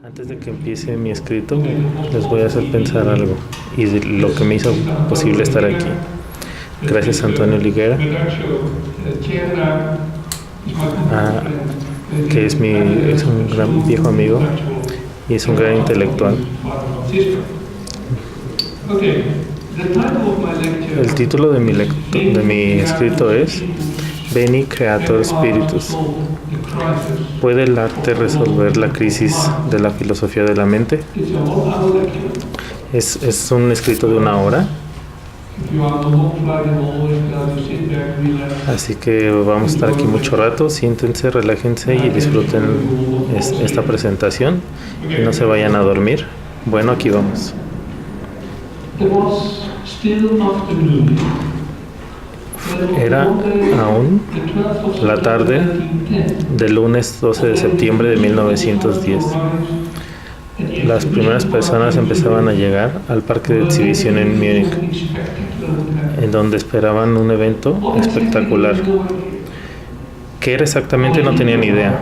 Antes de que empiece mi escrito, les voy a hacer pensar algo y de lo que me hizo posible estar aquí. Gracias a Antonio Liguera, que es un gran viejo amigo y es un gran intelectual. El título de mi escrito es Veni Creator Spiritus. ¿Puede el arte resolver la crisis de la filosofía de la mente? Es un escrito de 1 hora. Así que vamos a estar aquí mucho rato. Siéntense, relájense y disfruten esta presentación y no se vayan a dormir. Bueno, aquí vamos. Era aún la tarde del lunes 12 de septiembre de 1910. Las primeras personas empezaban a llegar al parque de exhibición en Múnich, en donde esperaban un evento espectacular. ¿Qué era exactamente? No tenían idea.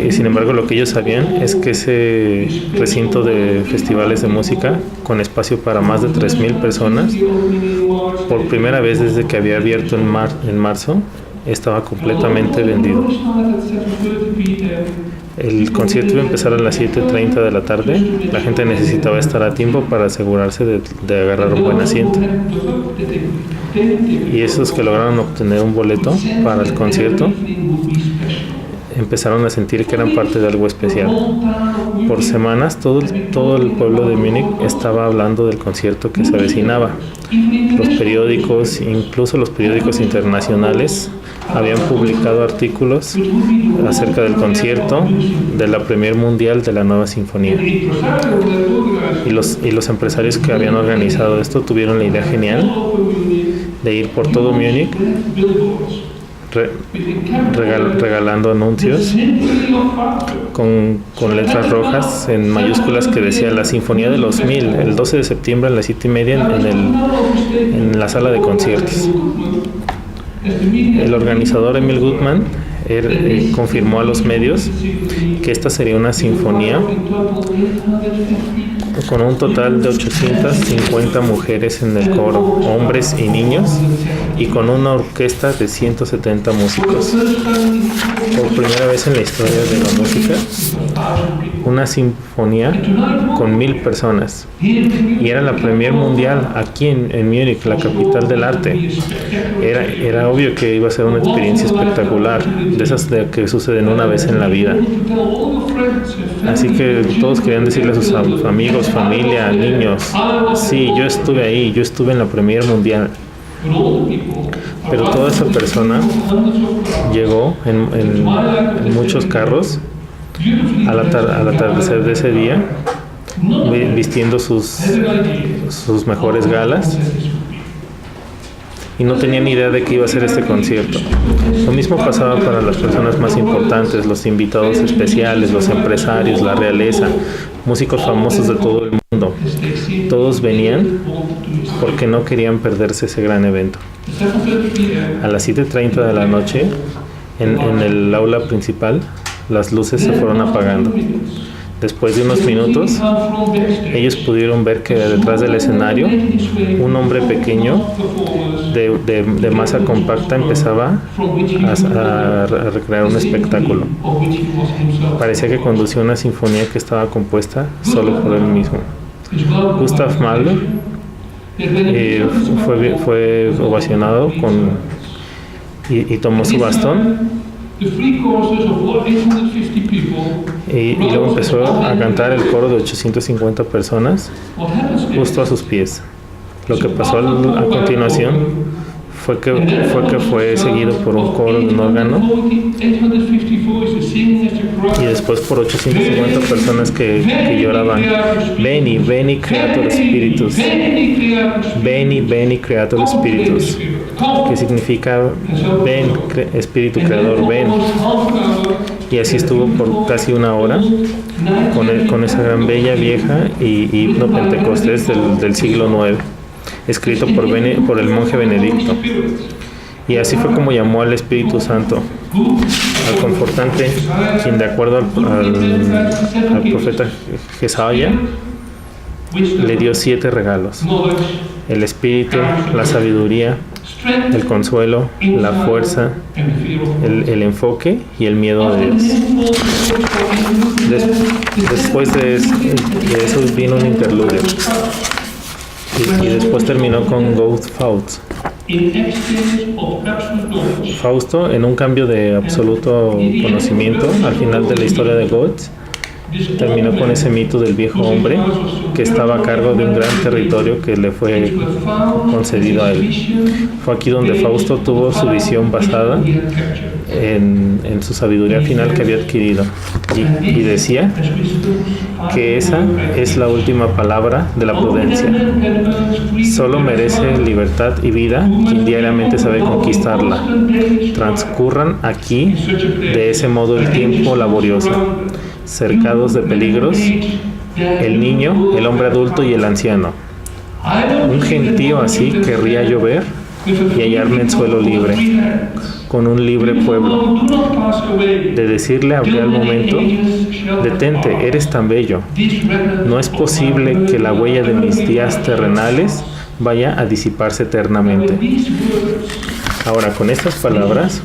Sin embargo, lo que ellos sabían es que ese recinto de festivales de música, con espacio para más de 3,000 personas, por primera vez desde que había abierto en marzo, estaba completamente vendido. El concierto iba a empezar a las 7:30 de la tarde. La gente necesitaba estar a tiempo para asegurarse de agarrar un buen asiento. Y esos que lograron obtener un boleto para el concierto empezaron a sentir que eran parte de algo especial. Por semanas todo el pueblo de Múnich estaba hablando del concierto que se avecinaba. Los periódicos, incluso los periódicos internacionales, habían publicado artículos acerca del concierto, de la premier mundial de la nueva sinfonía. Y los empresarios que habían organizado esto tuvieron la idea genial de ir por todo Múnich regalando anuncios con letras rojas en mayúsculas que decía la Sinfonía de los 1000, el 12 de septiembre a las 7:30 en la sala de conciertos. El organizador Emil Gutmann confirmó a los medios que esta sería una sinfonía con un total de 850 mujeres en el coro, hombres y niños, y con una orquesta de 170 músicos. Por primera vez en la historia de la música, una sinfonía con 1,000 personas. Y era la premier mundial aquí en Múnich, la capital del arte. Era obvio que iba a ser una experiencia espectacular, de esas que suceden una vez en la vida. Así que todos querían decirle a sus amigos, familia, niños, sí, yo estuve ahí, yo estuve en la premier mundial. Pero toda esa persona llegó en muchos carros al atardecer de ese día, vistiendo sus mejores galas, y no tenían ni idea de que iba a ser este concierto. Lo mismo pasaba para las personas más importantes, los invitados especiales, los empresarios, la realeza, músicos famosos de todo el mundo. Todos venían porque no querían perderse ese gran evento. A las 7:30 de la noche, en el aula principal, las luces se fueron apagando. Después de unos minutos, ellos pudieron ver que detrás del escenario, un hombre pequeño de masa compacta empezaba a recrear un espectáculo. Parecía que conducía una sinfonía que estaba compuesta solo por él mismo. Gustav Mahler fue ovacionado y tomó su bastón. Y luego empezó a cantar el coro de 850 personas justo a sus pies. Lo que pasó a continuación fue seguido por un coro de un órgano y después por 850 personas que lloraban Veni, Veni Creator Spiritus, Veni, Veni Creator Spiritus, que significa ven, Espíritu Creador, ven. Y así estuvo por casi 1 hora con esa gran bella vieja y himno Pentecostés del siglo IX, escrito por el monje Benedicto. Y así fue como llamó al Espíritu Santo, al confortante, quien de acuerdo al profeta Jesaja le dio 7 regalos: el espíritu, la sabiduría, el consuelo, la fuerza, el enfoque y el miedo de Dios. Después de eso vino un interludio y después terminó con Goethe Faust. Fausto, en un cambio de absoluto conocimiento al final de la historia de Goethe, terminó con ese mito del viejo hombre que estaba a cargo de un gran territorio que le fue concedido a él. Fue aquí donde Fausto tuvo su visión basada en su sabiduría final que había adquirido y decía que esa es la última palabra de la prudencia. Solo merece libertad y vida quien diariamente sabe conquistarla. Transcurran aquí de ese modo el tiempo laborioso, cercados de peligros, el niño, el hombre adulto y el anciano. Un gentío así querría yo ver y hallarme en suelo libre, con un libre pueblo. De decirle habría al momento: detente, eres tan bello. No es posible que la huella de mis días terrenales vaya a disiparse eternamente. Ahora, con estas palabras,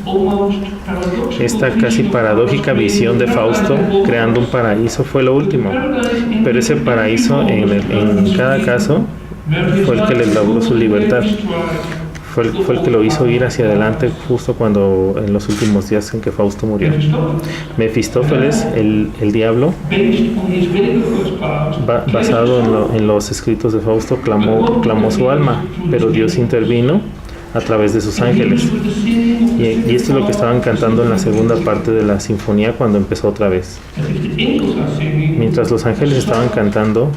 esta casi paradójica visión de Fausto creando un paraíso fue lo último, pero ese paraíso en cada caso fue el que le logró su libertad, fue el que lo hizo ir hacia adelante justo cuando en los últimos días en que Fausto murió. Mefistófeles, el diablo, basado en los escritos de Fausto, clamó su alma, pero Dios intervino a través de sus ángeles. Y esto es lo que estaban cantando en la segunda parte de la sinfonía cuando empezó otra vez. Mientras los ángeles estaban cantando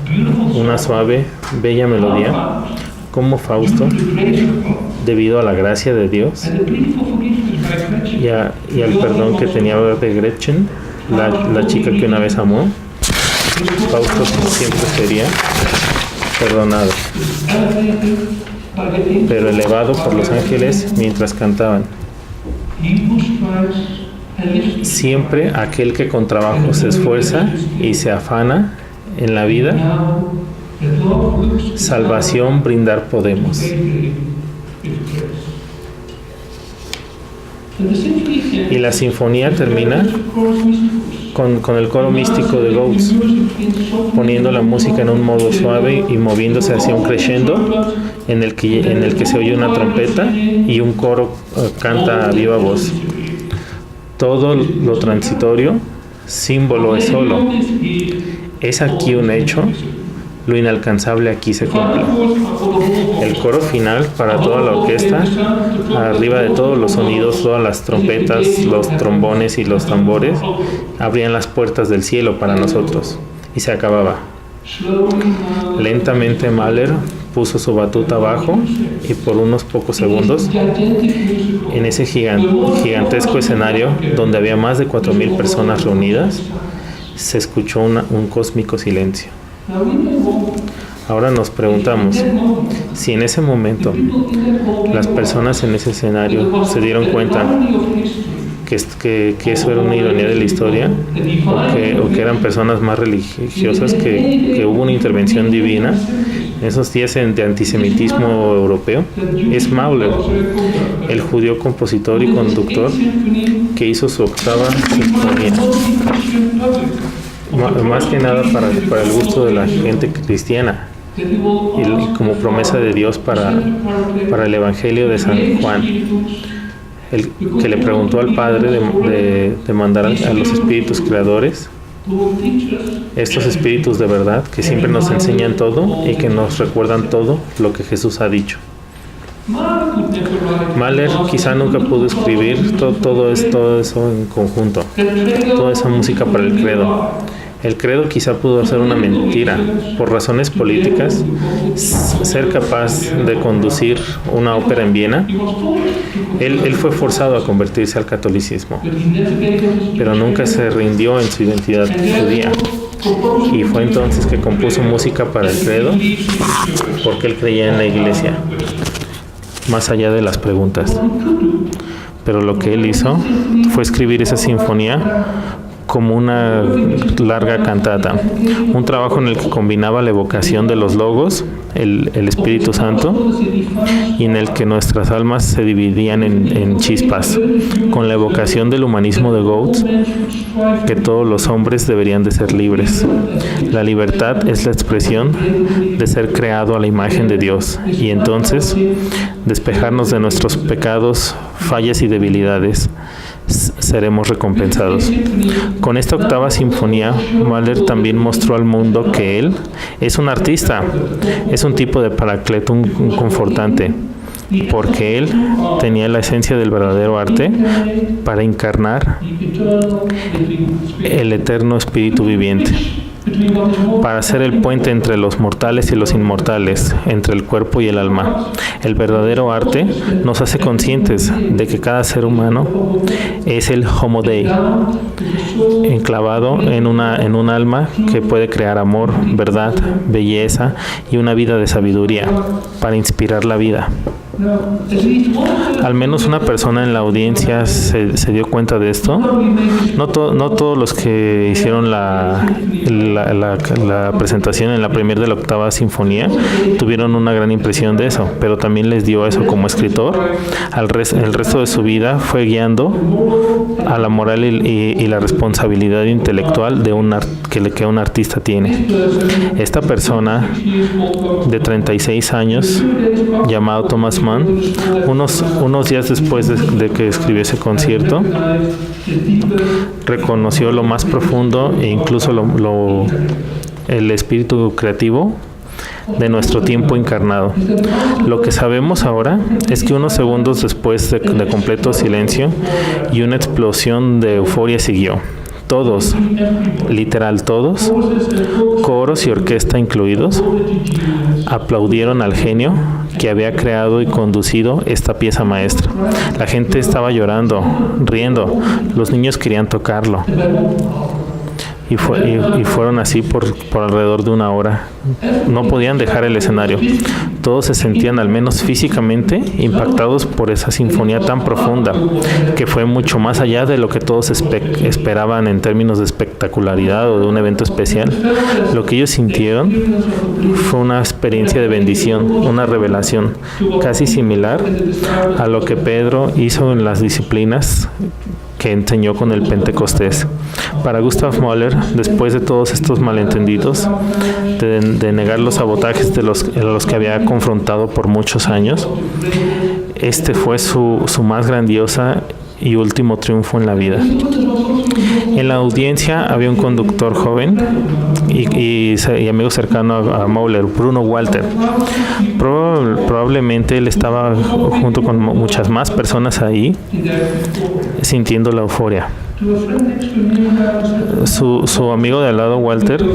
una suave, bella melodía, como Fausto, debido a la gracia de Dios y al perdón que tenía de Gretchen, la chica que una vez amó, Fausto siempre sería perdonado, pero elevado por los ángeles mientras cantaban. Siempre aquel que con trabajo se esfuerza y se afana en la vida, salvación brindar podemos. Y la sinfonía termina con el coro místico de Goethe, poniendo la música en un modo suave y moviéndose hacia un crescendo en el que se oye una trompeta y un coro canta a viva voz. Todo lo transitorio, símbolo es solo. Es aquí un hecho, lo inalcanzable aquí se cumple. El coro final para toda la orquesta, arriba de todos los sonidos, todas las trompetas, los trombones y los tambores, abrían las puertas del cielo para nosotros, y se acababa. Lentamente Mahler puso su batuta abajo y por unos pocos segundos, en ese gigantesco escenario donde había más de 4,000 personas reunidas, se escuchó un cósmico silencio. Ahora nos preguntamos si en ese momento las personas en ese escenario se dieron cuenta que eso era una ironía de la historia o que eran personas más religiosas, que hubo una intervención divina en esos días de antisemitismo europeo. Es Mahler, el judío compositor y conductor que hizo su 8ª sinfonía. Más que nada para el gusto de la gente cristiana y como promesa de Dios para el Evangelio de San Juan, el que le preguntó al Padre de mandar a los espíritus creadores, estos espíritus de verdad que siempre nos enseñan todo y que nos recuerdan todo lo que Jesús ha dicho. Mahler quizá nunca pudo escribir todo eso en conjunto, toda esa música para el credo. El credo quizá pudo ser una mentira. Por razones políticas, ser capaz de conducir una ópera en Viena, él fue forzado a convertirse al catolicismo, pero nunca se rindió en su identidad judía. Y fue entonces que compuso música para el credo, porque él creía en la iglesia, más allá de las preguntas. pero lo que él hizo fue escribir esa sinfonía como una larga cantata, un trabajo en el que combinaba la evocación de los logos, el Espíritu Santo, y en el que nuestras almas se dividían en chispas, con la evocación del humanismo de Goethe, que todos los hombres deberían de ser libres. La libertad es la expresión de ser creado a la imagen de Dios, y entonces despejarnos de nuestros pecados, fallas y debilidades, seremos recompensados. Con esta octava sinfonía, Mahler también mostró al mundo que él es un artista, es un tipo de paracleto, un confortante, porque él tenía la esencia del verdadero arte para encarnar el eterno espíritu viviente, para ser el puente entre los mortales y los inmortales, entre el cuerpo y el alma. El verdadero arte nos hace conscientes de que cada ser humano es el Homo Dei, enclavado en un alma que puede crear amor, verdad, belleza y una vida de sabiduría para inspirar la vida. Al menos una persona en la audiencia se dio cuenta de esto. No todos los que hicieron la presentación en la premier de la octava sinfonía tuvieron una gran impresión de eso, pero también les dio eso como escritor. El resto de su vida fue guiando a la moral y la responsabilidad intelectual de que un artista tiene. Esta persona de 36 años, llamado Thomas Mann, unos días después de que escribió ese concierto, reconoció lo más profundo e incluso el espíritu creativo de nuestro tiempo encarnado. Lo que sabemos ahora es que unos segundos después de completo silencio y una explosión de euforia siguió. Todos, literal todos, coros y orquesta incluidos, aplaudieron al genio que había creado y conducido esta pieza maestra. La gente estaba llorando, riendo, los niños querían tocarlo. Y fueron así por alrededor de una hora. No podían dejar el escenario. Todos se sentían, al menos físicamente, impactados por esa sinfonía tan profunda, que fue mucho más allá de lo que todos esperaban en términos de espectacularidad o de un evento especial. Lo que ellos sintieron fue una experiencia de bendición, una revelación, casi similar a lo que Pedro hizo en las disciplinas que enseñó con el Pentecostés. Para Gustav Mahler, después de todos estos malentendidos, de negar los sabotajes de los que había confrontado por muchos años, este fue su más grandiosa y último triunfo en la vida. En la audiencia había un conductor joven y amigo cercano a Mahler, Bruno Walter. Probablemente él estaba junto con muchas más personas ahí, sintiendo la euforia. Su amigo de al lado, Walter,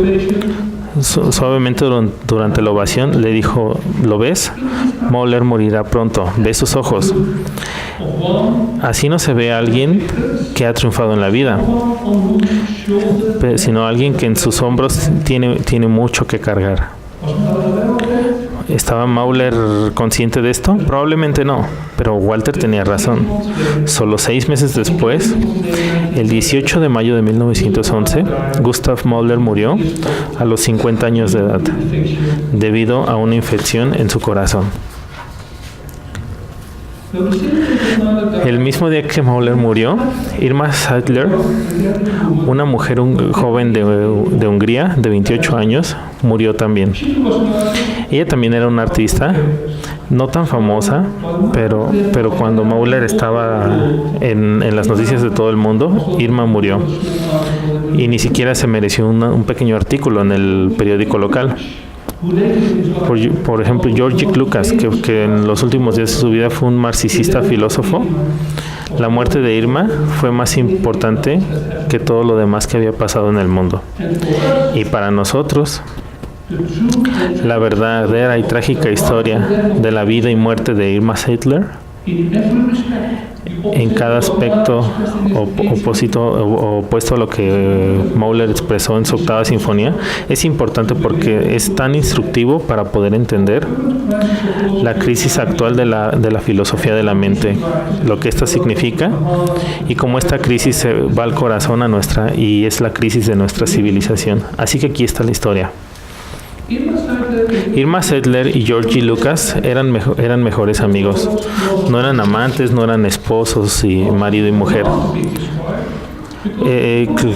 suavemente durante la ovación le dijo: ¿lo ves? Mahler morirá pronto. Ve sus ojos. Así no se ve a alguien que ha triunfado en la vida, sino alguien que en sus hombros tiene mucho que cargar. ¿Estaba Mahler consciente de esto? Probablemente no, pero Walter tenía razón. Solo 6 meses después, el 18 de mayo de 1911, Gustav Mahler murió a los 50 años de edad, debido a una infección en su corazón. El mismo día que Mahler murió, Irma Seidler, una mujer joven de Hungría de 28 años, murió también. Ella también era una artista, no tan famosa, pero cuando Mahler estaba en las noticias de todo el mundo, Irma murió. Y ni siquiera se mereció un pequeño artículo en el periódico local. Por ejemplo, George Lucas, que en los últimos días de su vida fue un marxista filósofo, la muerte de Irma fue más importante que todo lo demás que había pasado en el mundo. Y para nosotros, la verdadera y trágica historia de la vida y muerte de Irma Seidler en cada aspecto opuesto a lo que Mahler expresó en su octava sinfonía, es importante porque es tan instructivo para poder entender la crisis actual de la filosofía de la mente, lo que esta significa y cómo esta crisis va al corazón y es la crisis de nuestra civilización. Así que aquí está la historia. Irma Sedler y Georgi Lucas eran mejores amigos. No eran amantes, no eran esposos y marido y mujer.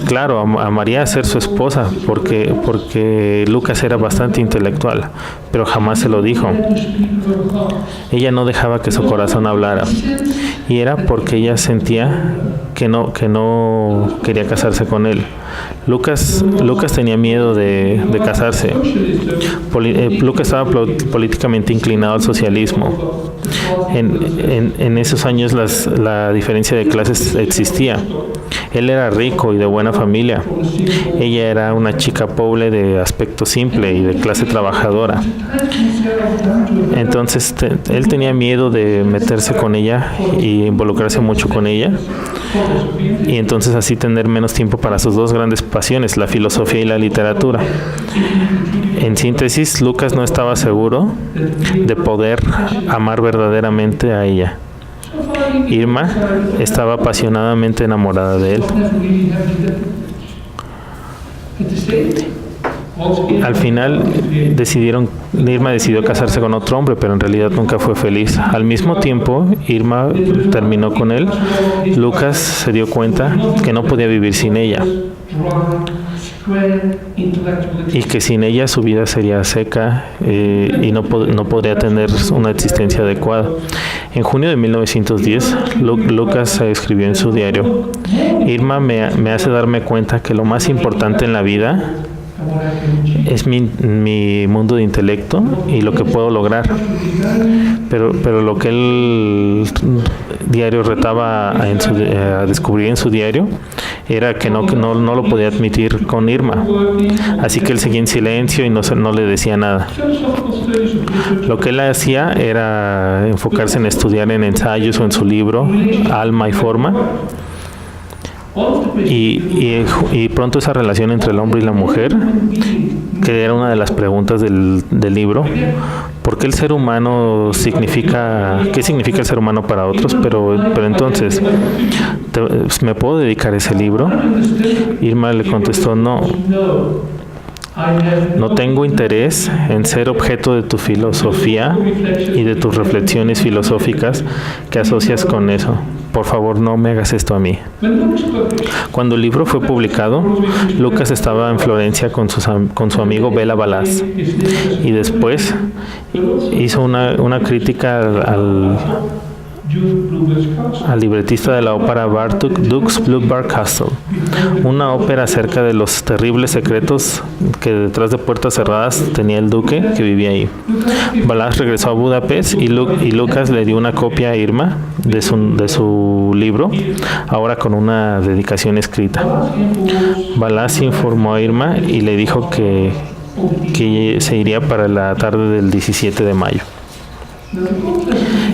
Claro, amaría ser su esposa porque Lucas era bastante intelectual, pero jamás se lo dijo. Ella no dejaba que su corazón hablara, y era porque ella sentía que no quería casarse con él. Lucas tenía miedo de casarse. Lucas estaba políticamente inclinado al socialismo. En esos años la diferencia de clases existía. Él era rico y de buena familia. Ella era una chica pobre de aspecto simple y de clase trabajadora. Entonces él tenía miedo de meterse con ella y involucrarse mucho con ella, y entonces así tener menos tiempo para sus dos grandes pasiones, la filosofía y la literatura. En síntesis, Lucas no estaba seguro de poder amar verdaderamente a ella. Irma estaba apasionadamente enamorada de él. Al final Irma decidió casarse con otro hombre, pero en realidad nunca fue feliz. Al mismo tiempo, Irma terminó con él. Lucas se dio cuenta que no podía vivir sin ella y que sin ella su vida sería seca y no podría tener una existencia adecuada. En junio de 1910, Lucas escribió en su diario: Irma me hace darme cuenta que lo más importante en la vida es mi mundo de intelecto y lo que puedo lograr, pero lo que el diario retaba a descubrir en su diario era que no lo podía admitir con Irma, así que él seguía en silencio y no le decía nada. Lo que él hacía era enfocarse en estudiar en ensayos o en su libro Alma y Forma. Y pronto esa relación entre el hombre y la mujer, que era una de las preguntas del libro, ¿por qué el ser humano qué significa el ser humano para otros? Pero entonces, ¿me puedo dedicar a ese libro? Irma le contestó: no tengo interés en ser objeto de tu filosofía y de tus reflexiones filosóficas que asocias con eso. Por favor, no me hagas esto a mí. Cuando el libro fue publicado, Lucas estaba en Florencia con su amigo Béla Balázs, y después hizo una crítica al libretista de la ópera Bartók Dux Blue-Bar Castle, una ópera acerca de los terribles secretos que detrás de puertas cerradas tenía el duque que vivía ahí. Balázs regresó a Budapest y Lucas le dio una copia a Irma de su libro, ahora con una dedicación escrita. Balázs informó a Irma y le dijo que se iría para la tarde del 17 de mayo.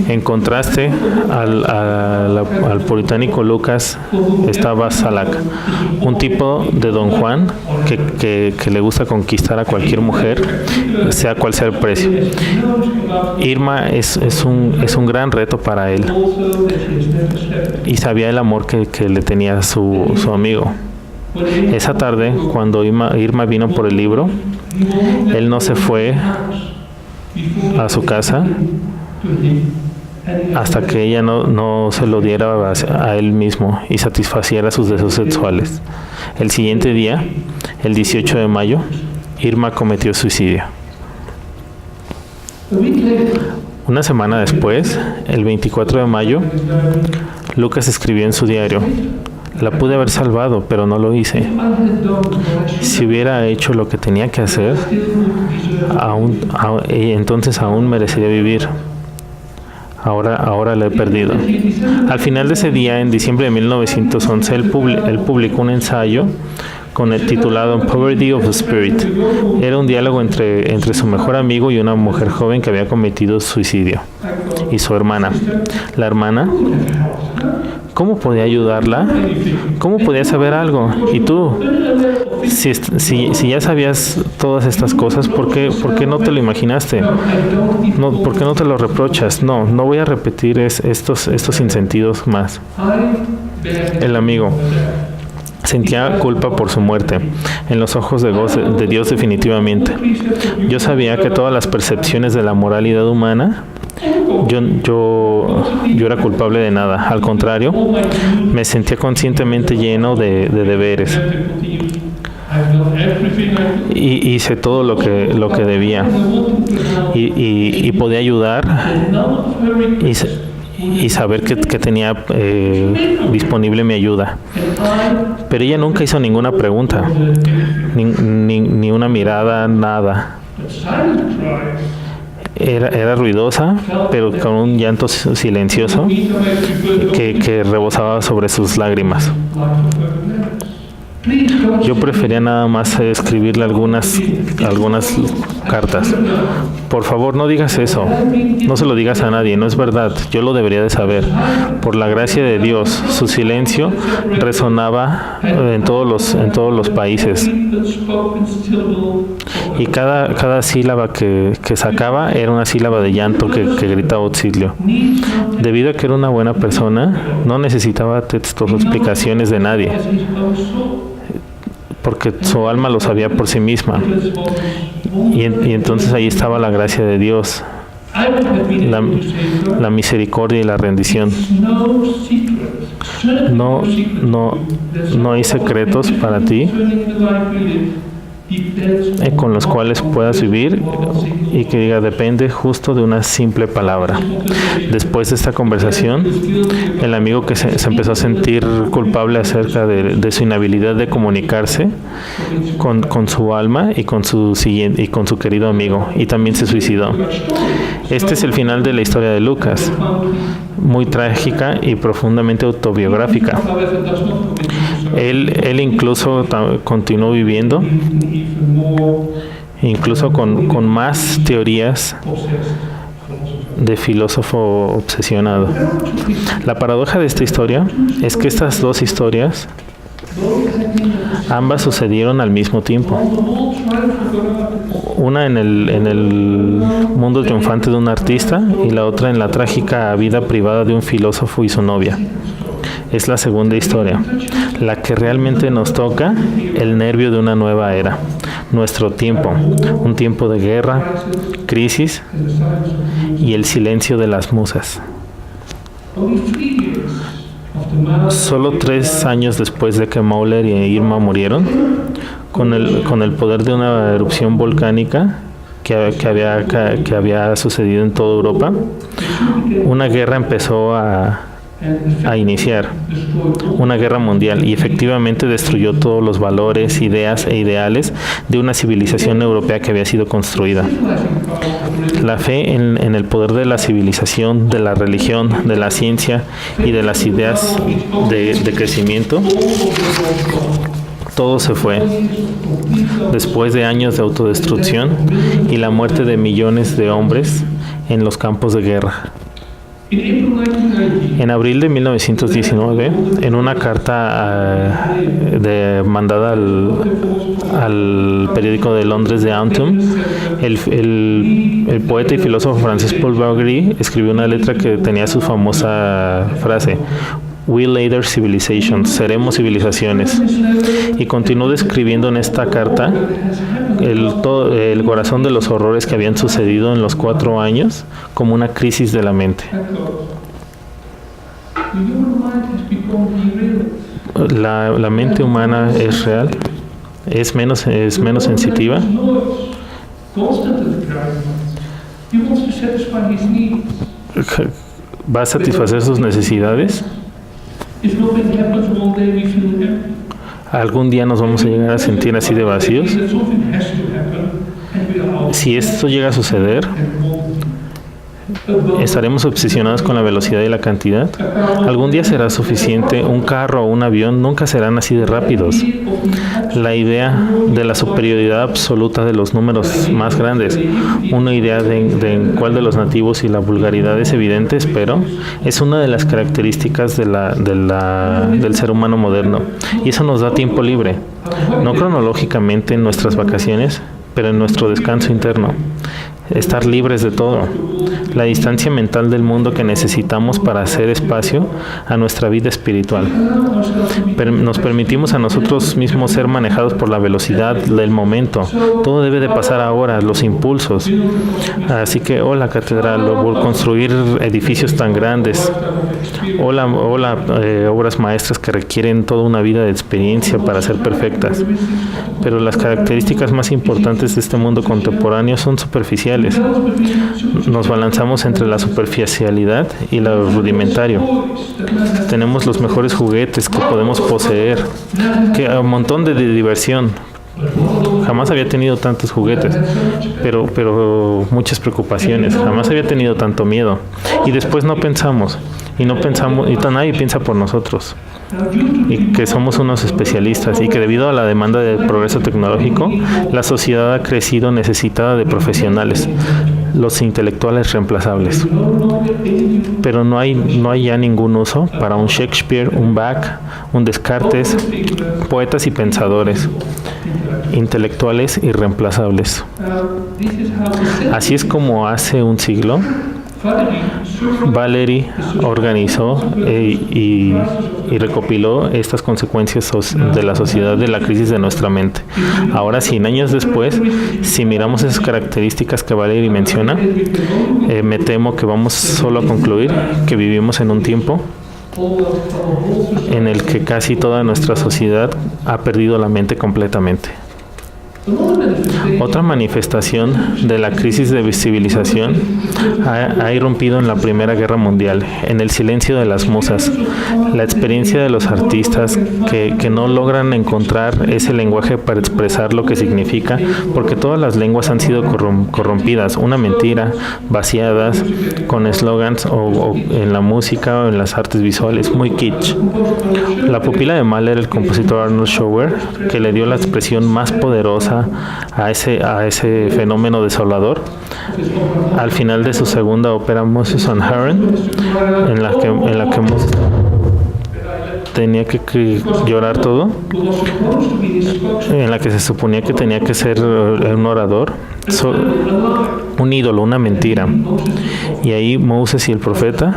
En contraste, al puritánico Lucas estaba Salak, un tipo de Don Juan que le gusta conquistar a cualquier mujer, sea cual sea el precio. Irma es un gran reto para él, y sabía el amor que le tenía su amigo. Esa tarde, cuando Irma vino por el libro, él no se fue a su casa hasta que ella no se lo diera a él mismo y satisfaciera sus deseos sexuales. El siguiente día, el 18 de mayo, Irma cometió suicidio. Una semana después, el 24 de mayo, Lucas escribió en su diario: la pude haber salvado, pero no lo hice. Si hubiera hecho lo que tenía que hacer, entonces aún merecería vivir. Ahora la he perdido. Al final de ese día, en diciembre de 1911, él publicó un ensayo con el titulado Poverty of the Spirit. Era un diálogo entre su mejor amigo y una mujer joven que había cometido suicidio, y su hermana. La hermana, ¿cómo podía ayudarla? ¿Cómo podía saber algo? Y tú, si ya sabías todas estas cosas, ¿por qué no te lo imaginaste? No, ¿por qué no te lo reprochas? No voy a repetir estos sinsentidos más. El amigo sentía culpa por su muerte, en los ojos de Dios definitivamente. Yo sabía que todas las percepciones de la moralidad humana, yo era culpable de nada. Al contrario, me sentía conscientemente lleno de deberes. Y hice todo lo que debía. Y podía ayudar y saber que tenía disponible mi ayuda. Pero ella nunca hizo ninguna pregunta, ni una mirada, nada. Era ruidosa, pero con un llanto silencioso que rebosaba sobre sus lágrimas. Yo prefería nada más escribirle algunas cartas. Por favor, no digas eso. No se lo digas a nadie. No es verdad. Yo lo debería de saber. Por la gracia de Dios, su silencio resonaba en todos los países. Y cada sílaba que sacaba era una sílaba de llanto que gritaba auxilio. Debido a que era una buena persona, no necesitaba textos o explicaciones de nadie, porque su alma lo sabía por sí misma. Y entonces ahí estaba la gracia de Dios, la misericordia y la rendición. No hay secretos para ti con los cuales puedas vivir y que diga depende justo de una simple palabra. Después de esta conversación, el amigo que se empezó a sentir culpable acerca de su inhabilidad de comunicarse con su alma y con su querido amigo, y también se suicidó. Este es el final de la historia de Lucas, muy trágica y profundamente autobiográfica. Él incluso continuó viviendo, incluso con más teorías de filósofo obsesionado. La paradoja de esta historia es que estas dos historias, ambas sucedieron al mismo tiempo. Una en el mundo triunfante de un artista y la otra en la trágica vida privada de un filósofo y su novia. Es la segunda historia, la que realmente nos toca el nervio de una nueva era, nuestro tiempo, un tiempo de guerra, crisis y el silencio de las musas. Solo 3 años después de que Mahler y Irma murieron, con el poder de una erupción volcánica que había sucedido en toda Europa, una guerra empezó a iniciar, una guerra mundial, y efectivamente destruyó todos los valores, ideas e ideales de una civilización europea que había sido construida. La fe en el poder de la civilización, de la religión, de la ciencia y de las ideas de crecimiento, todo se fue. Después de años de autodestrucción y la muerte de millones de hombres en los campos de guerra. En abril de 1919, en una carta mandada al periódico de Londres de Autumn, el poeta y filósofo francés Paul Valéry escribió una letra que tenía su famosa frase: "We later civilizations", seremos civilizaciones. Y continuó describiendo en esta carta el corazón de los horrores que habían sucedido en los 4 años como una crisis de la mente. La mente humana es real, es menos sensitiva. ¿Va a satisfacer sus necesidades? ¿Algún día nos vamos a llegar a sentir así de vacíos? Si esto llega a suceder, ¿Estaremos obsesionados con la velocidad y la cantidad? ¿Algún día será suficiente? Un carro o un avión nunca serán así de rápidos. La idea de la superioridad absoluta de los números más grandes, una idea de cuál de los nativos y la vulgaridad es evidente, pero es una de las características del ser humano moderno. Y eso nos da tiempo libre, no cronológicamente en nuestras vacaciones, pero en nuestro descanso interno. Estar libres de todo. La distancia mental del mundo que necesitamos para hacer espacio a nuestra vida espiritual. Nos permitimos a nosotros mismos ser manejados por la velocidad del momento. Todo debe de pasar ahora, los impulsos. Así que, la catedral, o construir edificios tan grandes, obras maestras que requieren toda una vida de experiencia para ser perfectas. Pero las características más importantes de este mundo contemporáneo son superficiales. Nos balanzamos entre la superficialidad y lo rudimentario. Tenemos los mejores juguetes que podemos poseer, un montón de diversión. Jamás había tenido tantos juguetes, pero muchas preocupaciones. Jamás había tenido tanto miedo. Y después no pensamos, y nadie piensa por nosotros. Y que somos unos especialistas, y que debido a la demanda del progreso tecnológico, la sociedad ha crecido necesitada de profesionales, los intelectuales reemplazables. Pero no hay ya ningún uso para un Shakespeare, un Bach, un Descartes, poetas y pensadores, intelectuales irreemplazables. Así es como hace un siglo Valery organizó y recopiló estas consecuencias de la sociedad de la crisis de nuestra mente. Ahora, 100 años después, si miramos esas características que Valery menciona, me temo que vamos solo a concluir que vivimos en un tiempo en el que casi toda nuestra sociedad ha perdido la mente completamente. Otra manifestación de la crisis de civilización ha irrumpido en la Primera Guerra Mundial, en el silencio de las musas, la experiencia de los artistas que no logran encontrar ese lenguaje para expresar lo que significa, porque todas las lenguas han sido corrompidas, una mentira, vaciadas, con eslogans o en la música o en las artes visuales, muy kitsch. La pupila de Mahler, el compositor Arnold Schoenberg, que le dio la expresión más poderosa a ese fenómeno desolador, al final de su segunda ópera Moses and Aaron, en la que Moses tenía que llorar todo, en la que se suponía que tenía que ser un orador, un ídolo, una mentira. Y ahí Moses y el profeta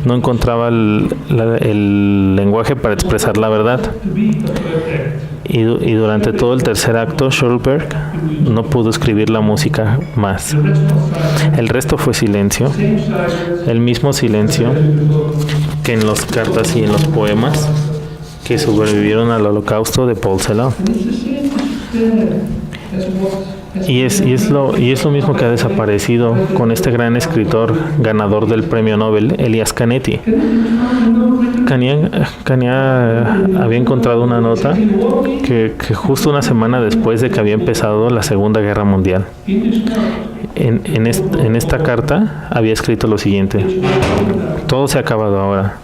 no encontraba el lenguaje para expresar la verdad. Y durante todo el tercer acto, Schoenberg no pudo escribir la música más. El resto fue silencio, el mismo silencio que en las cartas y en los poemas que sobrevivieron al Holocausto de Paul Celan. Y es lo mismo que ha desaparecido con este gran escritor ganador del premio Nobel, Elias Canetti. Kania había encontrado una nota que justo una semana después de que había empezado la Segunda Guerra Mundial. En esta carta había escrito lo siguiente: todo se ha acabado ahora.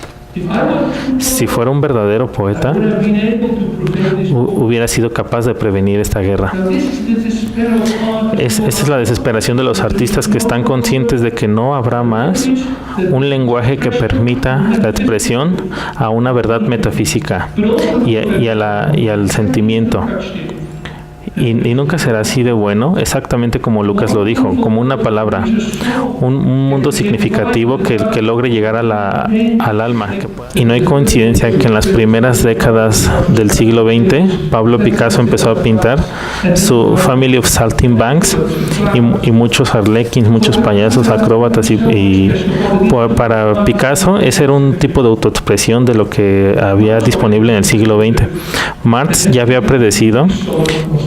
Si fuera un verdadero poeta, hubiera sido capaz de prevenir esta guerra. Esta es la desesperación de los artistas que están conscientes de que no habrá más un lenguaje que permita la expresión a una verdad metafísica y al sentimiento. Y nunca será así de bueno, exactamente como Lucas lo dijo, como una palabra, un mundo significativo que logre llegar al alma. Y no hay coincidencia que en las primeras décadas del siglo XX, Pablo Picasso empezó a pintar su Family of Saltimbanques y muchos arlequins, muchos payasos, acróbatas y para Picasso ese era un tipo de autoexpresión de lo que había disponible en el siglo XX. Marx ya había predecido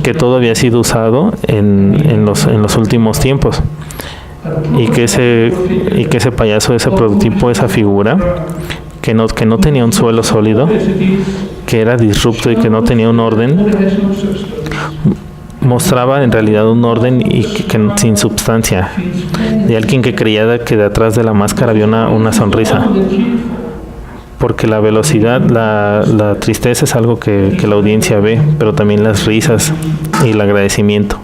que todo había sido usado en los últimos tiempos y que ese payaso, ese prototipo, esa figura que no tenía un suelo sólido, que era disrupto y que no tenía un orden, mostraba en realidad un orden y sin substancia, de alguien que creía que detrás de la máscara había una sonrisa. Porque la velocidad, la tristeza es algo que la audiencia ve, pero también las risas y el agradecimiento.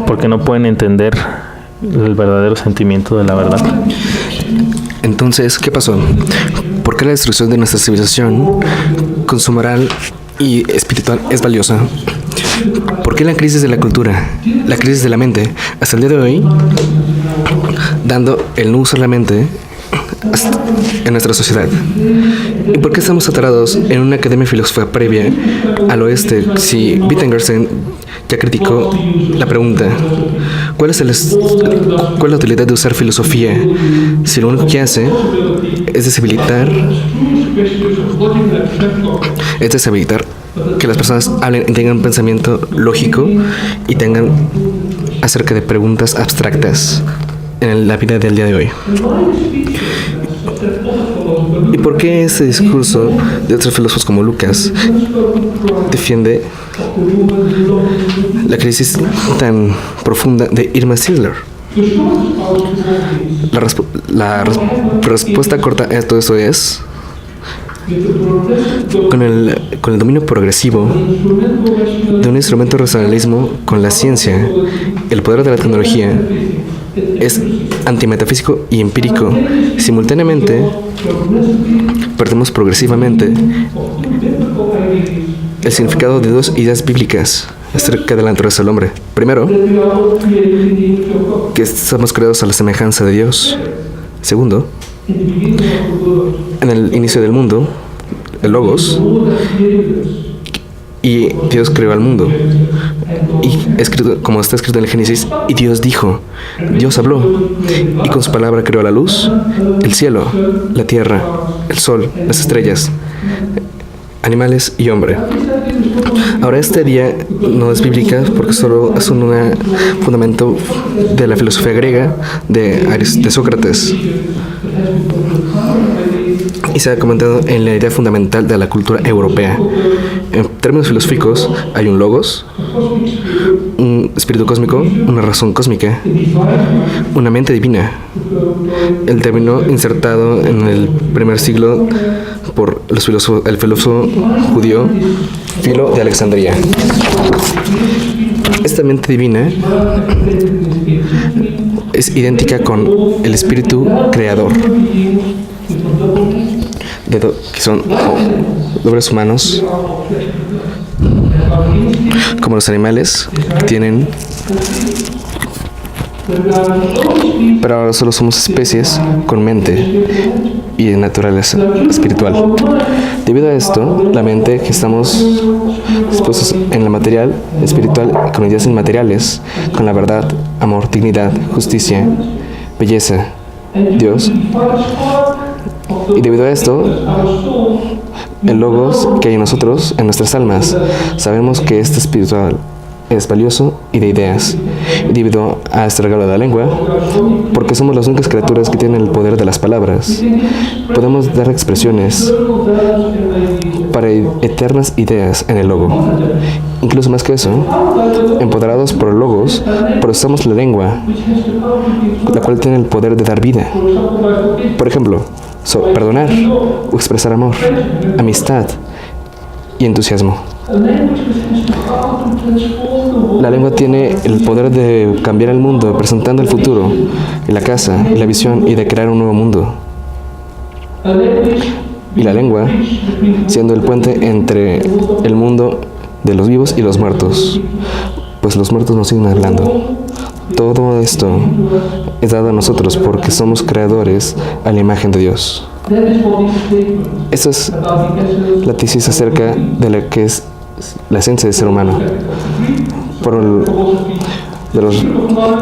Porque no pueden entender el verdadero sentimiento de la verdad. Entonces, ¿qué pasó? ¿Por qué la destrucción de nuestra civilización, con su moral y espiritual, es valiosa? ¿Por qué la crisis de la cultura, la crisis de la mente, hasta el día de hoy, dando el no uso de la mente en nuestra sociedad? ¿Y por qué estamos atorados en una academia de filosofía previa al oeste? Si Wittgenstein ya criticó la pregunta, ¿cuál es la utilidad de usar filosofía si lo único que hace es deshabilitar que las personas hablen y tengan un pensamiento lógico y tengan acerca de preguntas abstractas en la vida del día de hoy? ¿Y por qué ese discurso de otros filósofos como Lucas defiende la crisis tan profunda de Irma Sidler? La respuesta corta a todo esto es: con el dominio progresivo de un instrumento de racionalismo con la ciencia, el poder de la tecnología es antimetafísico y empírico. Simultáneamente, perdemos progresivamente el significado de dos ideas bíblicas acerca de la naturaleza del hombre. Primero, que estamos creados a la semejanza de Dios. Segundo, en el inicio del mundo, el Logos, y Dios creó al mundo. Y escrito, como está escrito en el Génesis, y Dios dijo, Dios habló, y con su palabra creó la luz, el cielo, la tierra, el sol, las estrellas, animales y hombre. Ahora, esta idea no es bíblica porque solo es un fundamento de la filosofía griega de Sócrates. Y se ha comentado en la idea fundamental de la cultura europea. En términos filosóficos, hay un logos, un espíritu cósmico, una razón cósmica, una mente divina. El término insertado en el primer siglo por el filósofo judío Filo de Alejandría. Esta mente divina es idéntica con el espíritu creador, que son obras humanos, como los animales, tienen, pero ahora solo somos especies con mente y de naturaleza espiritual. Debido a esto, la mente que estamos dispuestos en la material, espiritual, con ideas inmateriales, con la verdad, amor, dignidad, justicia, belleza, Dios. Y debido a esto, el logos que hay en nosotros, en nuestras almas, sabemos que este espiritual es valioso y de ideas. Y debido a este regalo de la lengua, porque somos las únicas criaturas que tienen el poder de las palabras, podemos dar expresiones para eternas ideas en el logo. Incluso más que eso, empoderados por el logos, procesamos la lengua, la cual tiene el poder de dar vida. Por ejemplo, perdonar o expresar amor, amistad y entusiasmo. La lengua tiene el poder de cambiar el mundo, presentando el futuro, y la casa, y la visión, y de crear un nuevo mundo. Y la lengua siendo el puente entre el mundo de los vivos y los muertos, pues los muertos nos siguen hablando. Todo esto es dado a nosotros porque somos creadores a la imagen de Dios. Esa es la tesis acerca de la que es la esencia del ser humano. De los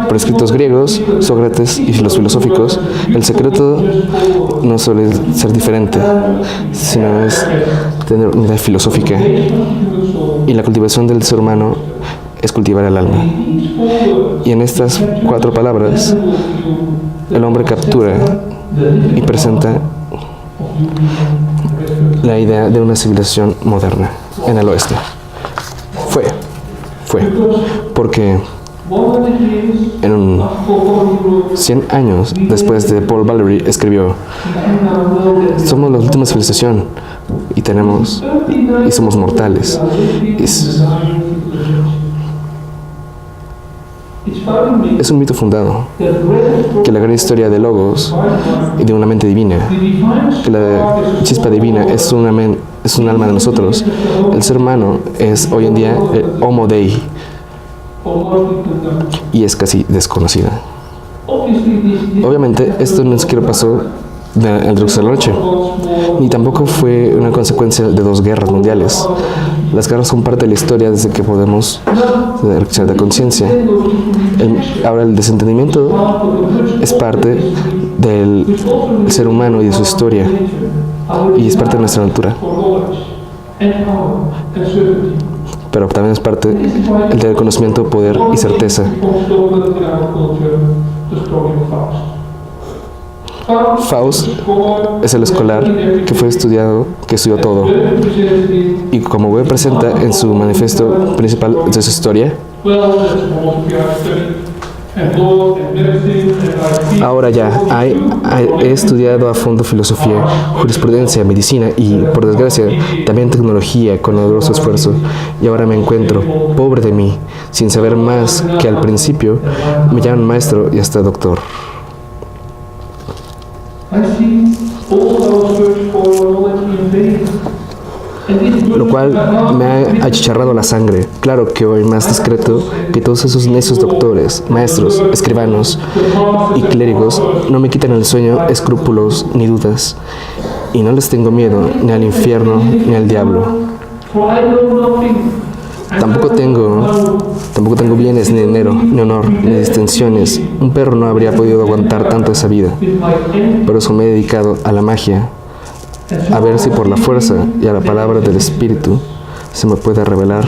prescritos griegos, Sócrates y los filosóficos, el secreto no suele ser diferente, sino es tener una idea filosófica. Y la cultivación del ser humano es cultivar el alma. Y en estas 4 palabras, el hombre captura y presenta la idea de una civilización moderna en el oeste. Fue fue, porque en 100 años después de Paul Valéry escribió: somos la última civilización y somos mortales. Es un mito fundado que la gran historia de Logos y de una mente divina, que la chispa divina es un alma de nosotros. El ser humano es hoy en día el Homo Dei y es casi desconocida. Obviamente esto no es que pasó del día a la noche, ni tampoco fue una consecuencia de 2 guerras mundiales. Las guerras son parte de la historia desde que podemos tener cierta conciencia. Ahora el desentendimiento es parte del ser humano y de su historia, y es parte de nuestra naturaleza. Pero también es parte del conocimiento, poder y certeza. Faust es el escolar que estudió todo, y como Weber presenta en su manifiesto principal de su historia, ahora ya he estudiado a fondo filosofía, jurisprudencia, medicina y, por desgracia, también tecnología con doloroso esfuerzo, y ahora me encuentro, pobre de mí, sin saber más que al principio me llaman maestro y hasta doctor. Lo cual me ha achicharrado la sangre. Claro que hoy más discreto que todos esos necios doctores, maestros, escribanos y clérigos no me quitan el sueño escrúpulos ni dudas, y no les tengo miedo ni al infierno ni al diablo. Tampoco tengo bienes, ni dinero, ni honor, ni distinciones. Un perro no habría podido aguantar tanto esa vida. Por eso me he dedicado a la magia, a ver si por la fuerza y a la palabra del Espíritu se me puede revelar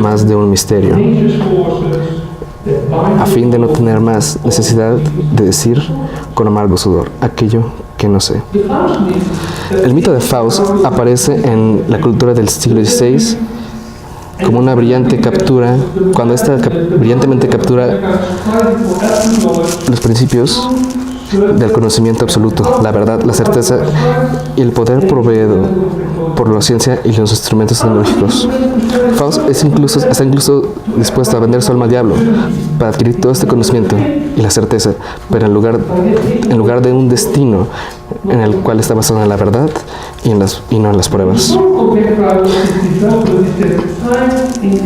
más de un misterio, a fin de no tener más necesidad de decir con amargo sudor aquello que no sé. El mito de Faust aparece en la cultura del siglo XVI como una brillante captura, cuando esta brillantemente captura los principios del conocimiento absoluto, la verdad, la certeza y el poder proveído por la ciencia y los instrumentos tecnológicos. Faust está incluso dispuesto a vender su alma al diablo para adquirir todo este conocimiento y la certeza, pero en lugar de un destino en el cual está basado en la verdad y no en las pruebas.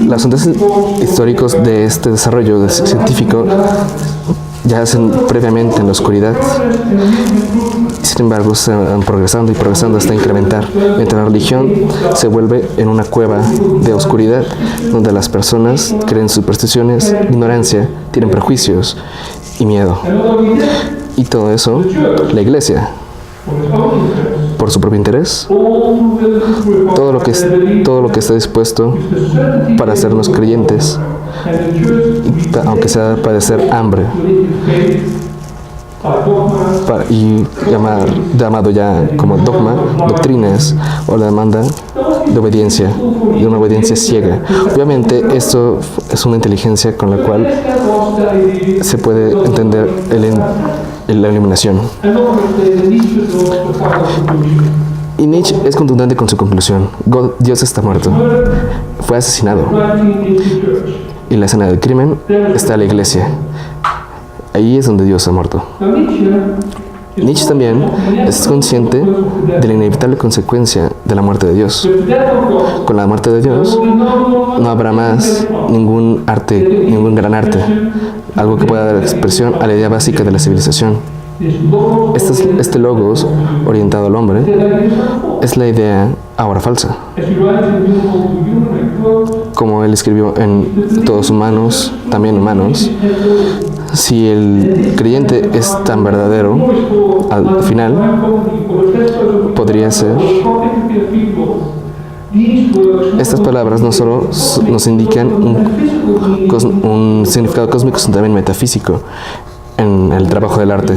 Los antecedentes históricos de este desarrollo científico yacen previamente en la oscuridad. Sin embargo, se van progresando hasta incrementar, mientras la religión se vuelve en una cueva de oscuridad, donde las personas creen supersticiones, ignorancia, tienen prejuicios y miedo. Y todo eso, la Iglesia, por su propio interés, todo lo que está dispuesto para hacernos creyentes, aunque sea padecer hambre, y llamado ya como dogma, doctrinas o la demanda de obediencia, de una obediencia ciega. Obviamente esto es una inteligencia con la cual se puede entender la iluminación. Y Nietzsche es contundente con su conclusión: Dios está muerto, fue asesinado. Y en la escena del crimen está la Iglesia. Ahí es donde Dios ha muerto. Nietzsche también es consciente de la inevitable consecuencia de la muerte de Dios. Con la muerte de Dios no habrá más ningún gran arte, algo que pueda dar expresión a la idea básica de la civilización. Este logos orientado al hombre es la idea ahora falsa. Como él escribió en Todos humanos, también humanos, si el creyente es tan verdadero, al final podría ser. Estas palabras no solo nos indican un significado cósmico, sino también metafísico en el trabajo del arte.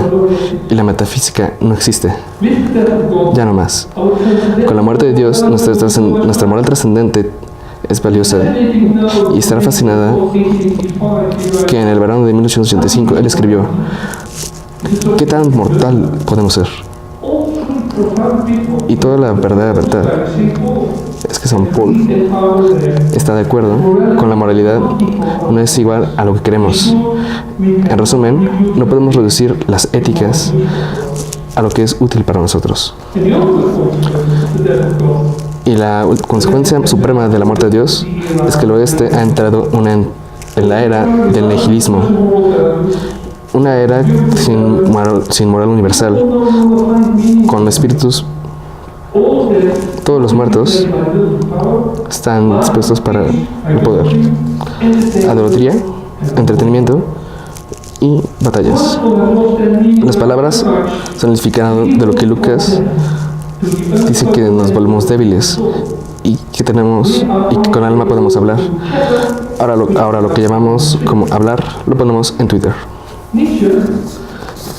Y la metafísica no existe, ya no más. Con la muerte de Dios, nuestra moral trascendente es valiosa y estará fascinada que en el verano de 1885 él escribió: ¿qué tan mortal podemos ser? Y toda la verdad es que San Paul está de acuerdo con la moralidad no es igual a lo que queremos. En resumen, no podemos reducir las éticas a lo que es útil para nosotros. Y la consecuencia suprema de la muerte de Dios es que el oeste ha entrado en la era del nihilismo, una era sin moral universal, con espíritus. Todos los muertos están dispuestos para el poder, idolatría, entretenimiento y batallas. Las palabras son el significado de lo que Lucas dice, que nos volvemos débiles y que tenemos y que con alma podemos hablar. Ahora lo que llamamos como hablar lo ponemos en Twitter.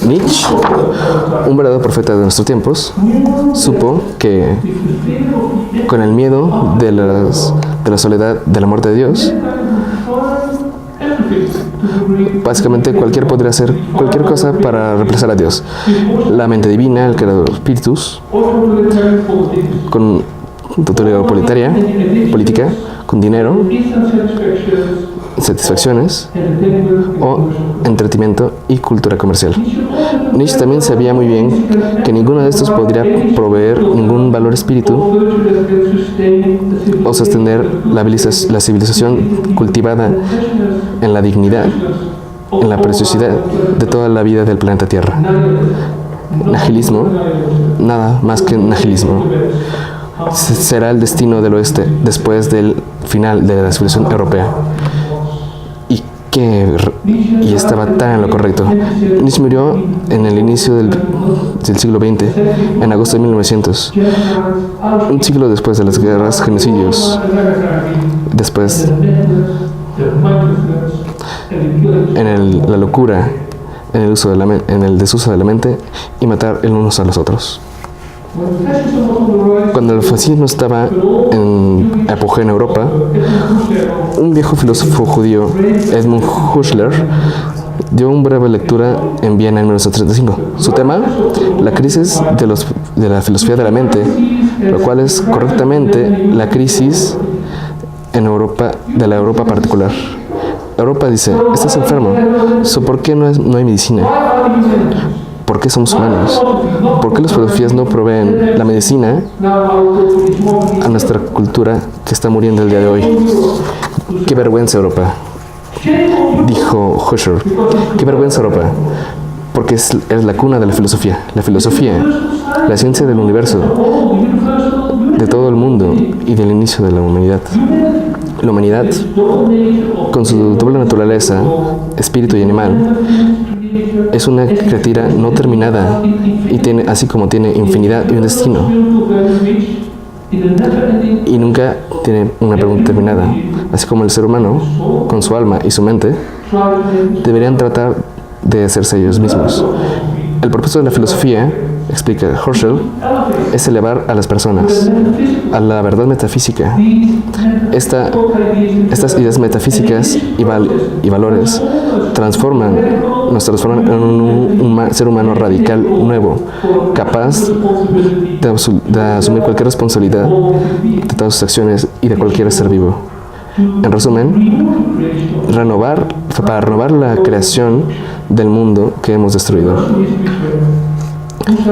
Nietzsche, un verdadero profeta de nuestros tiempos, supo que con el miedo de la soledad, de la muerte de Dios, básicamente cualquiera podría hacer cualquier cosa para reemplazar a Dios. La mente divina, el creador de los espíritus, con autoridad política, con dinero, satisfacciones o entretenimiento y cultura comercial. Nietzsche también sabía muy bien que ninguno de estos podría proveer ningún valor espíritu o sostener la civilización cultivada en la dignidad, en la preciosidad de toda la vida del planeta Tierra. Nihilismo, nada más que nihilismo, será el destino del oeste después del final de la civilización europea. Y estaba tan en lo correcto. Nietzsche murió en el inicio del siglo XX, en agosto de 1900, un siglo después de las guerras genocidios, después la locura, en el desuso de la mente y matar el unos a los otros. Cuando el fascismo estaba en apogeo en Europa, un viejo filósofo judío, Edmund Husserl, dio una breve lectura en Viena en 1935. Su tema, la crisis de la filosofía de la mente, lo cual es correctamente la crisis en Europa, de la Europa particular. Europa dice: estás enfermo, ¿por qué no hay medicina? ¿Por qué somos humanos? ¿Por qué las filosofías no proveen la medicina a nuestra cultura que está muriendo el día de hoy? ¡Qué vergüenza, Europa!, dijo Husserl. ¡Qué vergüenza, Europa! Porque es la cuna de la filosofía. La filosofía, la ciencia del universo, de todo el mundo y del inicio de la humanidad. La humanidad, con su doble naturaleza, espíritu y animal, es una criatura no terminada y tiene, así como tiene infinidad y un destino, y nunca tiene una pregunta terminada. Así como el ser humano, con su alma y su mente, deberían tratar de hacerse ellos mismos. El propósito de la filosofía, explica Husserl, es elevar a las personas a la verdad metafísica. Estas ideas metafísicas y valores nos transforman en un ser humano radical, nuevo, capaz de asumir cualquier responsabilidad de todas sus acciones y de cualquier ser vivo. En resumen, para renovar la creación del mundo que hemos destruido.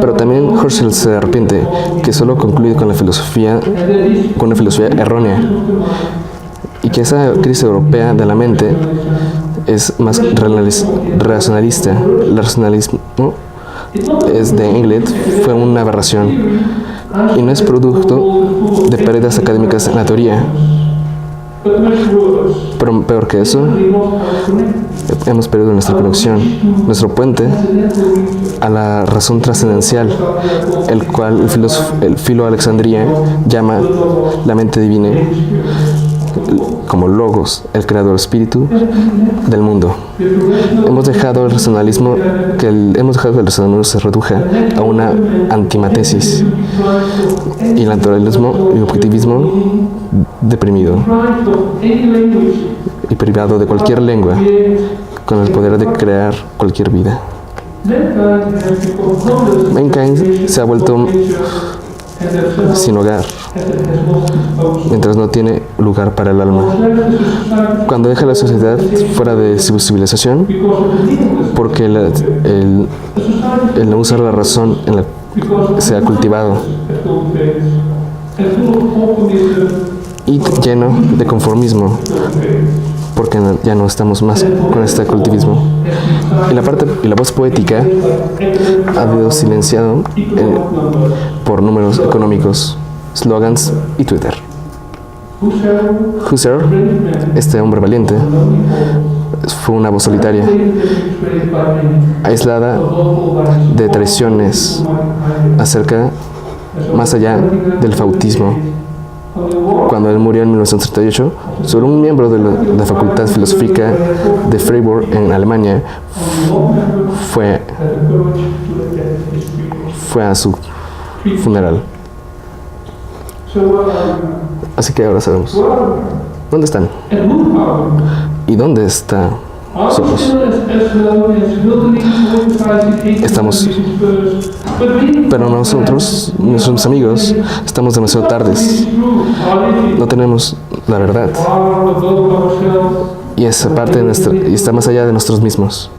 Pero también Husserl se arrepiente que solo concluye con una filosofía errónea, y que esa crisis europea de la mente es más racionalista. El racionalismo de Engels fue una aberración y no es producto de pérdidas académicas en la teoría. Pero peor que eso, hemos perdido nuestra conexión, nuestro puente a la razón trascendencial, el cual el filo Alexandría llama la mente divina, como Logos, el creador espíritu del mundo. Hemos dejado que el racionalismo se reduzca a una antimatesis y el naturalismo y objetivismo deprimido y privado de cualquier lengua con el poder de crear cualquier vida. Mankind se ha vuelto sin hogar mientras no tiene lugar para el alma. Cuando deja la sociedad fuera de su civilización, porque el no usar la razón se ha cultivado y lleno de conformismo, porque ya no estamos más con este cultivismo. Y la voz poética ha sido silenciado por números económicos, slogans y Twitter. Husserl, este hombre valiente, fue una voz solitaria, aislada de tradiciones más allá del fautismo. Cuando él murió en 1938, solo un miembro de la Facultad Filosófica de Freiburg en Alemania fue a su funeral. Así que ahora sabemos dónde están y dónde está su voz. Pero nosotros, nuestros amigos, estamos demasiado tardes. No tenemos la verdad. Y esa parte y está más allá de nosotros mismos.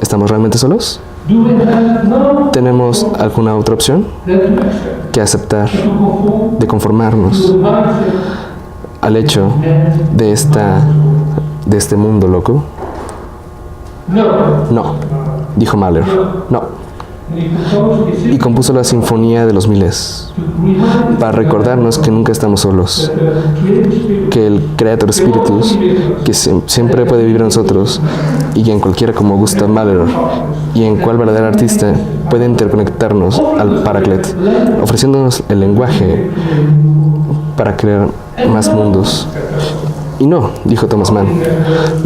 ¿Estamos realmente solos? ¿Tenemos alguna otra opción que aceptar, de conformarnos al hecho de este mundo loco? No, dijo Mahler, no. Y compuso la Sinfonía de los Miles para recordarnos que nunca estamos solos, que el Creator Spiritus, que siempre puede vivir en nosotros, y en cualquiera como Gustav Mahler, y en cual verdadero artista puede interconectarnos al Paraclet, ofreciéndonos el lenguaje para crear más mundos. Y no, dijo Thomas Mann,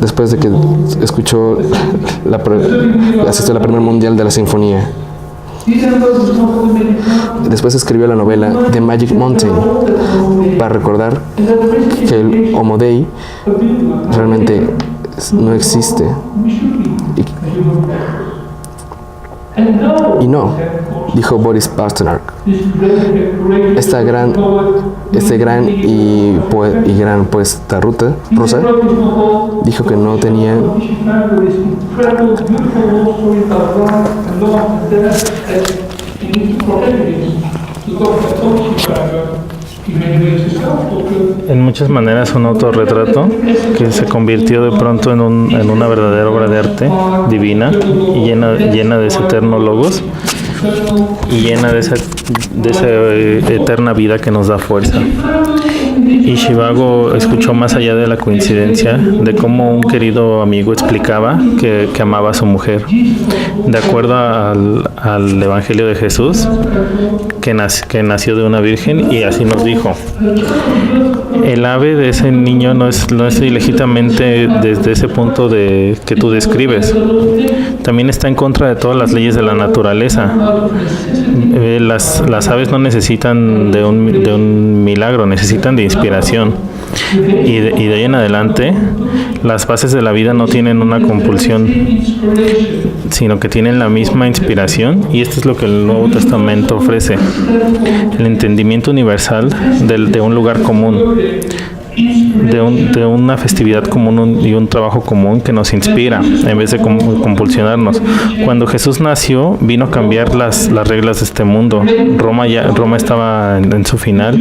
después de que asistió a la primera mundial de la sinfonía. Después escribió la novela The Magic Mountain para recordar que el Homo Dei realmente no existe. Y no, dijo Boris Pasternak, este gran y gran poeta rusa, dijo que no tenía en muchas maneras un autorretrato que se convirtió de pronto en una verdadera obra de arte divina y llena de ese eterno logos y llena de esa eterna vida que nos da fuerza. Y Zhivago escuchó más allá de la coincidencia de cómo un querido amigo explicaba que amaba a su mujer. De acuerdo al Evangelio de Jesús, que nació de una virgen, y así nos dijo: el ave de ese niño no es ilegítimamente desde ese punto que tú describes. También está en contra de todas las leyes de la naturaleza. Las aves no necesitan de un milagro, necesitan de inspiración. Y de ahí en adelante, las bases de la vida no tienen una compulsión, sino que tienen la misma inspiración, y esto es lo que el Nuevo Testamento ofrece: el entendimiento universal de un lugar común, de una festividad común y un trabajo común que nos inspira en vez de compulsionarnos. Cuando Jesús nació, vino a cambiar las reglas de este mundo. Roma estaba en su final,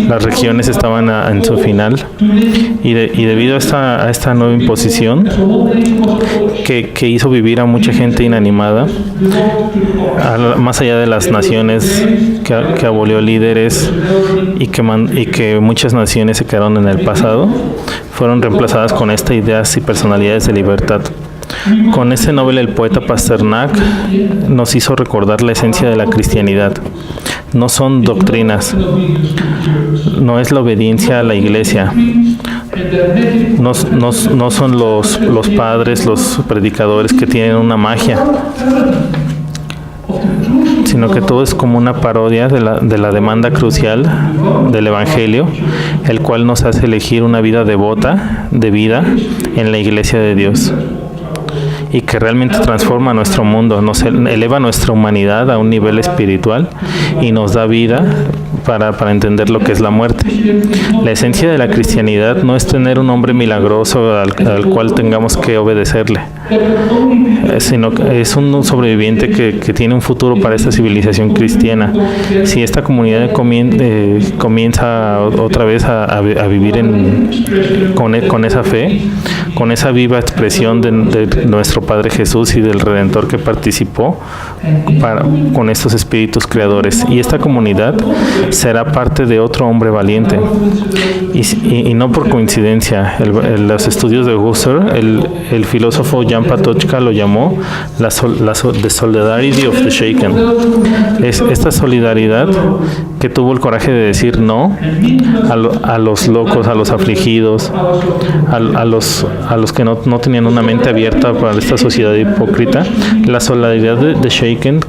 las regiones estaban en su final, y debido a esta nueva imposición que hizo vivir a mucha gente inanimada, más allá de las naciones, que abolió líderes y que muchas naciones se quedaron en el pasado, fueron reemplazadas con estas ideas y personalidades de libertad. Con este novela, el poeta Pasternak nos hizo recordar la esencia de la cristianidad. no son doctrinas, no es la obediencia a la iglesia, no son los padres, los predicadores que tienen una magia, sino que todo es como una parodia de la demanda crucial del Evangelio, el cual nos hace elegir una vida devota, de vida en la iglesia de Dios, y que realmente transforma nuestro mundo, nos eleva nuestra humanidad a un nivel espiritual y nos da vida para entender lo que es la muerte. La esencia de la cristianidad no es tener un hombre milagroso al cual tengamos que obedecerle, sino que es un sobreviviente que tiene un futuro para esta civilización cristiana. Si esta comunidad comienza otra vez a vivir con esa fe, con esa viva expresión de nuestro Padre Jesús y del Redentor que participó con estos espíritus creadores, y esta comunidad será parte de otro hombre valiente, y no por coincidencia. Los estudios de Husserl, el filósofo Jan Patočka lo llamó the solidarity of the shaken. Es esta solidaridad que tuvo el coraje de decir no a los locos, a los afligidos, a los que no tenían una mente abierta para esta sociedad hipócrita. La solidaridad de Shaken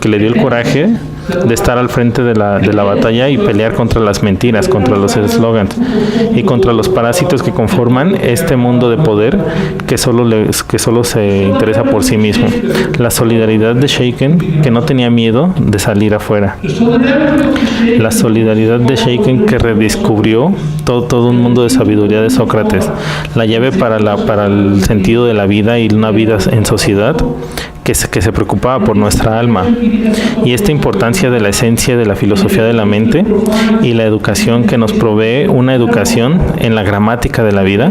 que le dio el coraje de estar al frente de la batalla y pelear contra las mentiras, contra los eslogans y contra los parásitos que conforman este mundo de poder que solo se interesa por sí mismo. La solidaridad de Shaken que no tenía miedo de salir afuera. La solidaridad de Shaken que redescubrió todo un mundo de sabiduría de Sócrates, la llave para el sentido de la vida y una vida en sociedad que se preocupaba por nuestra alma, y esta importancia de la esencia de la filosofía de la mente y la educación que nos provee una educación en la gramática de la vida,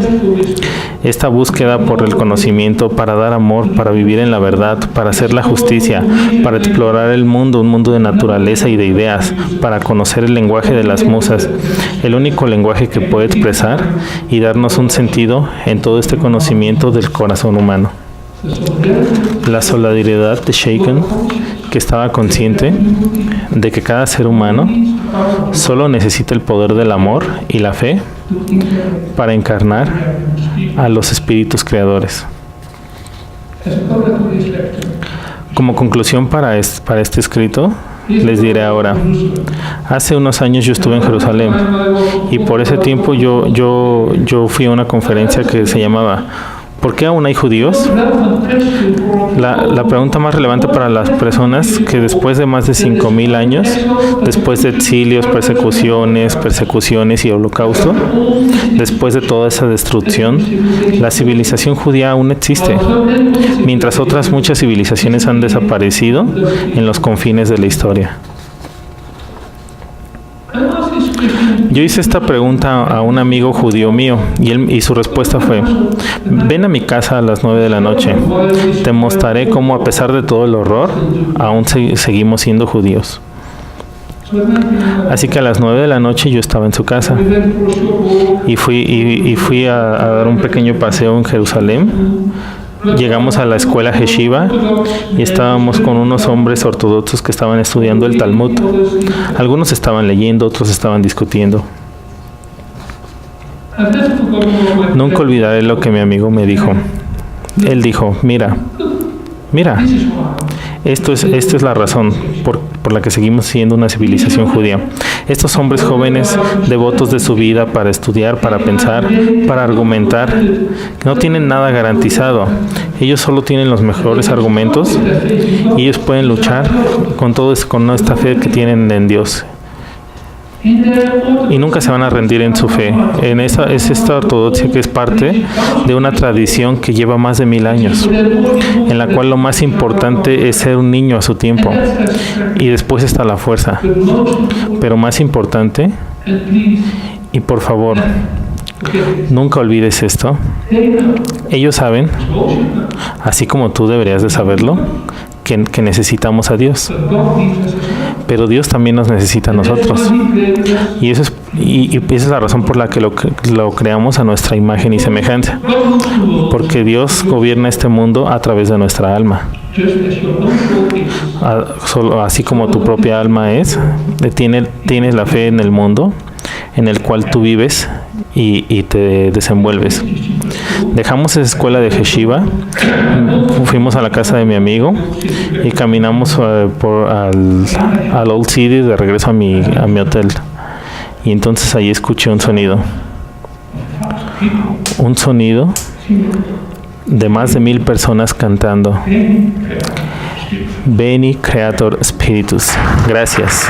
esta búsqueda por el conocimiento para dar amor, para vivir en la verdad, para hacer la justicia, para explorar el mundo, un mundo de naturaleza y de ideas, para conocer el lenguaje de las musas, el único lenguaje que puede expresar y darnos un sentido en todo este conocimiento del corazón humano. La solidaridad de Shaken, que estaba consciente de que cada ser humano solo necesita el poder del amor y la fe para encarnar a los espíritus creadores. Como conclusión para este escrito, les diré ahora: hace unos años yo estuve en Jerusalén, y por ese tiempo yo fui a una conferencia que se llamaba ¿por qué aún hay judíos? La pregunta más relevante para las personas que después de más de 5,000 años, después de exilios, persecuciones y holocausto, después de toda esa destrucción, la civilización judía aún existe, mientras otras muchas civilizaciones han desaparecido en los confines de la historia. Yo hice esta pregunta a un amigo judío mío y su respuesta fue: ven a mi casa a las 9 de la noche, te mostraré cómo a pesar de todo el horror, aún seguimos siendo judíos. Así que a las 9 de la noche yo estaba en su casa y fui a dar un pequeño paseo en Jerusalén. Llegamos a la escuela Yeshiva y estábamos con unos hombres ortodoxos que estaban estudiando el Talmud. Algunos estaban leyendo, otros estaban discutiendo. Nunca olvidaré lo que mi amigo me dijo. Él dijo: mira, esta es la razón por la que seguimos siendo una civilización judía. Estos hombres jóvenes, devotos de su vida para estudiar, para pensar, para argumentar, no tienen nada garantizado. Ellos solo tienen los mejores argumentos y ellos pueden luchar con esta fe que tienen en Dios. Y nunca se van a rendir en su fe. Es esta ortodoxia que es parte de una tradición que lleva más de 1000 años, en la cual lo más importante es ser un niño a su tiempo, y después está la fuerza. Pero más importante, y por favor, nunca olvides esto, ellos saben, así como tú deberías de saberlo, que necesitamos a Dios. pero Dios también nos necesita a nosotros. Y esa es la razón por la que lo creamos a nuestra imagen y semejanza. Porque Dios gobierna este mundo a través de nuestra alma. Así como tu propia alma tienes la fe en el mundo en el cual tú vives y te desenvuelves. Dejamos esa escuela de Yeshiva, fuimos a la casa de mi amigo y caminamos al Old City de regreso a mi hotel. Y entonces ahí escuché un sonido de más de 1000 personas cantando: Veni Creator Spiritus. Gracias.